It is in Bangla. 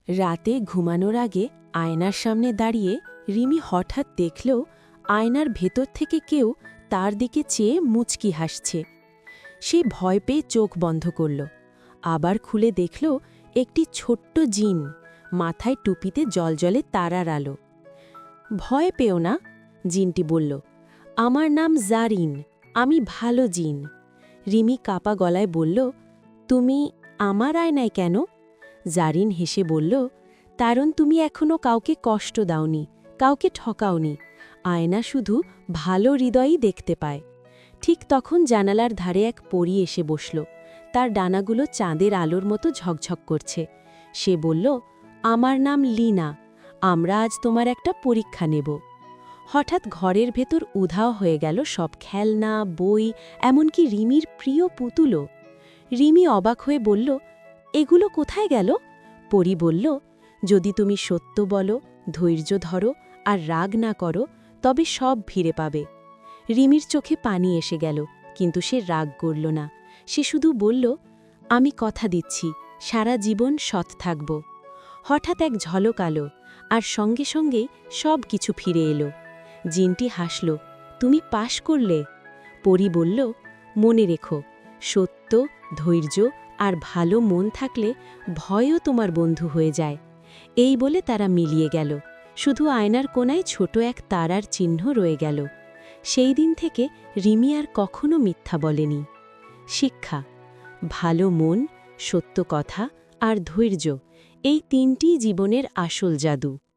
রাতে ঘুমানোর আগে আয়নার সামনে দাঁড়িয়ে রিমি হঠাৎ দেখল আয়নার ভেতর থেকে কেউ তার দিকে চেয়ে মুচকি হাসছে। সে ভয় পেয়ে চোখ বন্ধ করল। আবার খুলে দেখল একটি ছোট্ট জিন, মাথায় টুপিতে জলজলে তারার আলো। ভয় পেও না, জিনটি বলল। আমার নাম জারিন, আমি ভালো জিন। রিমি কাপা গলায় বলল, তুমি আমার আয়নায় কেন? জারিন হেসে বলল, কারণ তুমি এখনো কাউকে কষ্ট দাওনি, কাউকে ঠকাওনি। আয়না শুধু ভালো হৃদয়ই দেখতে পায়। ঠিক তখন জানালার ধারে এক পরী এসে বসল। তার ডানাগুলো চাঁদের আলোর মতো ঝকঝক করছে। সে বলল, আমার নাম লিনা, আমরা আজ তোমার একটা পরীক্ষা নেব। হঠাৎ ঘরের ভেতর উধাও হয়ে গেল সব খেলনা, বই, এমনকি রিমির প্রিয় পুতুলও। রিমি অবাক হয়ে বলল, এগুলো কোথায় গেল? পরী বলল, যদি তুমি সত্য বলো, ধৈর্য ধরো আর রাগ না করো, তবে সব ফিরে পাবে। রিমির চোখে পানি এসে গেল, কিন্তু সে রাগ করল না। সে শুধু বলল, আমি কথা দিচ্ছি, সারা জীবন সৎ থাকব। হঠাৎ এক ঝলক আলো, আর সঙ্গে সঙ্গেই সব কিছু ফিরে এলো। জিনটি হাসল, তুমি পাশ করলে। পরী বলল, মনে রেখো, সত্য, ধৈর্য আর ভালো মন থাকলে ভয়ও তোমার বন্ধু হয়ে যায়। এই বলে তারা মিলিয়ে গেল। শুধু আয়নার কোণায় ছোট এক তারার চিহ্ন রয়ে গেল। সেই দিন থেকে রিমি আর কখনো মিথ্যা বলেনি। শিক্ষা: ভালো মন, সত্য কথা আর ধৈর্য, এই তিনটিই জীবনের আসল জাদু।